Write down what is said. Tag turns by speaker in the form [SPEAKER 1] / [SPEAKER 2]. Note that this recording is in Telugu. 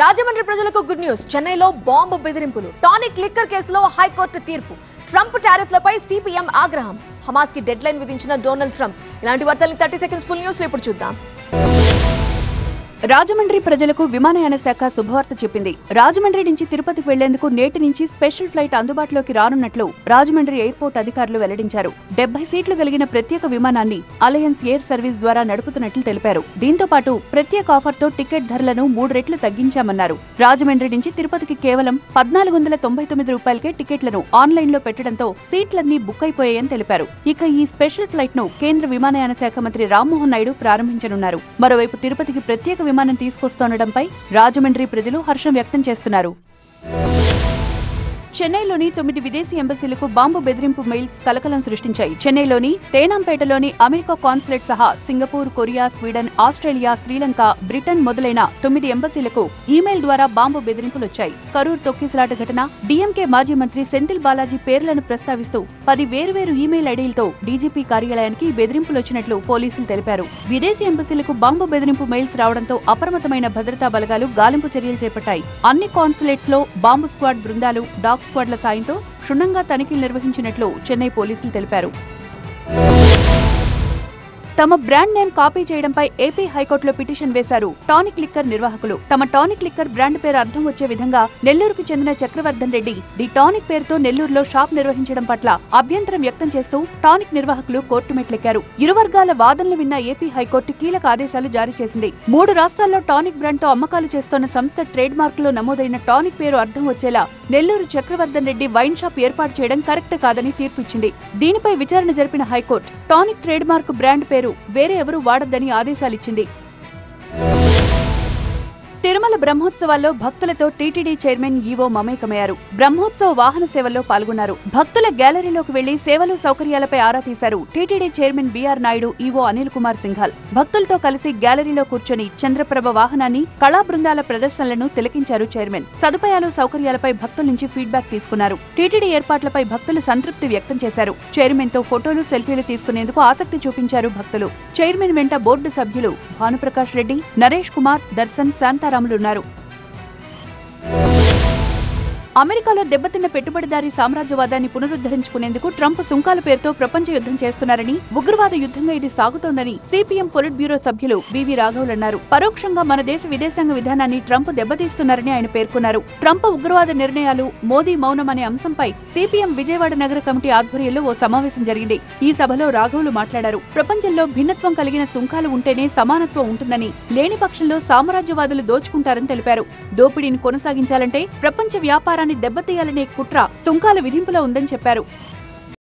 [SPEAKER 1] రాజమండ్రి ప్రజలకు గుడ్ న్యూస్. చెన్నైలో బాంబు బెదిరింపులు. టానిక్ లిక్కర్ కేసులో హైకోర్టు తీర్పు. ట్రంప్ టారిఫ్లపై సిపిఎం ఆగ్రహం. హమాస్ కి డెడ్ లైన్ విధించిన డొనాల్డ్ ట్రంప్. ఇలాంటి వార్తల్ని 30 సెకండ్స్ ఫుల్ న్యూస్ లో ఇప్పుడు చూద్దాం.
[SPEAKER 2] రాజమండ్రి ప్రజలకు విమానయాన శాఖ శుభవార్త చెప్పింది. రాజమండ్రి నుంచి తిరుపతికి వెళ్లేందుకు నేటి నుంచి స్పెషల్ ఫ్లైట్ అందుబాటులోకి రానున్నట్లు రాజమండ్రి ఎయిర్పోర్ట్ అధికారులు వెల్లడించారు. 70 సీట్లు కలిగిన ప్రత్యేక విమానాన్ని అలయన్స్ ఎయిర్ సర్వీస్ ద్వారా నడుపుతున్నట్లు తెలిపారు. దీంతో పాటు ప్రత్యేక ఆఫర్తో టికెట్ ధరలను 3 రెట్లు తగ్గించామన్నారు. రాజమండ్రి నుంచి తిరుపతికి కేవలం 1499 రూపాయలకే టికెట్లను ఆన్లైన్లో పెట్టడంతో సీట్లన్నీ బుక్ అయిపోయాయని తెలిపారు. ఇక ఈ స్పెషల్ ఫ్లైట్ ను కేంద్ర విమానయాన శాఖ మంత్రి రామ్మోహన్ నాయుడు ప్రారంభించనున్నారు. మరోవైపు తిరుపతికి ప్రత్యేక విమానం తీసుకొస్తుండటంపై రాజమండ్రి ప్రజలు హర్షం వ్యక్తం చేస్తున్నారు. చెన్నైలోని 9 విదేశీ ఎంబసీలకు బాంబు బెదిరింపు మెయిల్స్ కలకలం సృష్టించాయి. చెన్నైలోని తేనాంపేటలోని అమెరికా కాన్సులేట్ సహా Singapore, Korea, Sweden, Australia, Sri Lanka, Britain మొదలైన 9 ఎంబసీలకు ఈమెయిల్ ద్వారా బాంబు బెదిరింపులొచ్చాయి. కరూర్ తొక్కిసలాట ఘటన, డీఎంకే మాజీ మంత్రి సెంథిల్ బాలాజీ పేర్లను ప్రస్తావిస్తూ 10 వేర్వేరు ఈమెయిల్ ఐడీలతో డీజీపీ కార్యాలయానికి బెదిరింపులొచ్చినట్లు పోలీసులు తెలిపారు. విదేశీ ఎంబసీలకు బాంబు బెదిరింపు మెయిల్స్ రావడంతో అప్రమత్తమైన భద్రతా బలగాలు గాలింపు చర్యలు చేపట్టాయి. అన్ని కాన్సులేట్స్ లో బాంబు స్క్వాడ్ బృందాలు, డాగ్ స్క్వాడ్ల సాయంతో క్షుణ్ణంగా తనిఖీలు నిర్వహించినట్లు చెన్నై పోలీసులు తెలిపారు. తమ బ్రాండ్ నేమ్ కాపీ చేయడంపై ఏపీ హైకోర్టులో పిటిషన్ వేశారు టానిక్ లిక్కర్ నిర్వాహకులు. తమ టానిక్ లిక్కర్ బ్రాండ్ పేరు అర్థం వచ్చే విధంగా నెల్లూరుకు చెందిన చక్రవర్ధన్ రెడ్డి ది టానిక్ పేరుతో నెల్లూరులో షాప్ నిర్వహించడం పట్ల అభ్యంతరం వ్యక్తం చేస్తూ టానిక్ నిర్వాహకులు కోర్టు మెట్లెక్కారు. ఇరు వర్గాల వాదనలు విన్న ఏపీ హైకోర్టు కీలక ఆదేశాలు జారీ చేసింది. 3 రాష్ట్రాల్లో టానిక్ బ్రాండ్ తో అమ్మకాలు చేస్తోన్న సంస్థ ట్రేడ్ మార్క్ లో నమోదైన టానిక్ పేరు అర్థం వచ్చేలా నెల్లూరు చక్రవర్ధన్ రెడ్డి వైన్ షాప్ ఏర్పాటు చేయడం కరెక్ట్ కాదని తీర్పు ఇచ్చింది. దీనిపై విచారణ జరిపిన high court tonic trade mark brand పేరు వేరే ఎవరూ వాడొద్దని ఆదేశాలిచ్చింది. తిరుమల బ్రహ్మోత్సవాల్లో భక్తులతో టీటీడీ చైర్మన్ ఈవో మమేకమయ్యారు. బ్రహ్మోత్సవ వాహన సేవల్లో పాల్గొన్నారు. భక్తుల గ్యాలరీలోకి వెళ్లి సేవలు సౌకర్యాలపై ఆరా తీశారు TTD chairman BR Naidu, EO Anil Kumar Singhal. భక్తులతో కలిసి గ్యాలరీలో కూర్చొని చంద్రప్రభ వాహనాన్ని, కళా బృందాల ప్రదర్శనలను తిలకించారు చైర్మన్. సదుపాయాలు సౌకర్యాలపై భక్తుల నుంచి ఫీడ్బ్యాక్ తీసుకున్నారు. టీటీడీ ఏర్పాట్లపై భక్తులు సంతృప్తి వ్యక్తం చేశారు. చైర్మన్ తో ఫోటోలు, సెల్ఫీలు తీసుకునేందుకు ఆసక్తి చూపించారు భక్తులు. చైర్మన్ వెంట బోర్డు సభ్యులు భానుప్రకాష్ రెడ్డి, నరేష్ కుమార్, దర్శన్, శాంతారాములున్నారు. అమెరికాలో దెబ్బతిన్న పెట్టుబడిదారీ సామ్రాజ్యవాదాన్ని పునరుద్ధరించుకునేందుకు ట్రంప్ సుంకాల పేరుతో ప్రపంచ యుద్ధం చేస్తున్నారని, ఉగ్రవాద యుద్ధంగా ఇది సాగుతోందని సిపిఎం పొలిట్ బ్యూరో సభ్యులు బివి రాఘవులు అన్నారు. పరోక్షంగా మన దేశ విదేశాంగ విధానాన్ని ట్రంప్ దెబ్బతీస్తున్నారని ఆయన పేర్కొన్నారు. ట్రంప్ ఉగ్రవాద నిర్ణయాలు, మోదీ మౌనం అనే అంశంపై సిపిఎం విజయవాడ నగర కమిటీ ఆధ్వర్యంలో ఓ సమావేశం జరిగింది. ఈ సభలో రాఘవులు మాట్లాడారు. ప్రపంచంలో భిన్నత్వం కలిగిన సుంకాలు ఉంటేనే సమానత్వం ఉంటుందని, లేని పక్షంలో సామ్రాజ్యవాదులు దోచుకుంటారని తెలిపారు. దోపిడీని కొనసాగించాలంటే ప్రపంచ వ్యాపారాన్ని దెబ్బతీయాలనే కుట్ర సుంకాల విధింపులో ఉందని చెప్పారు.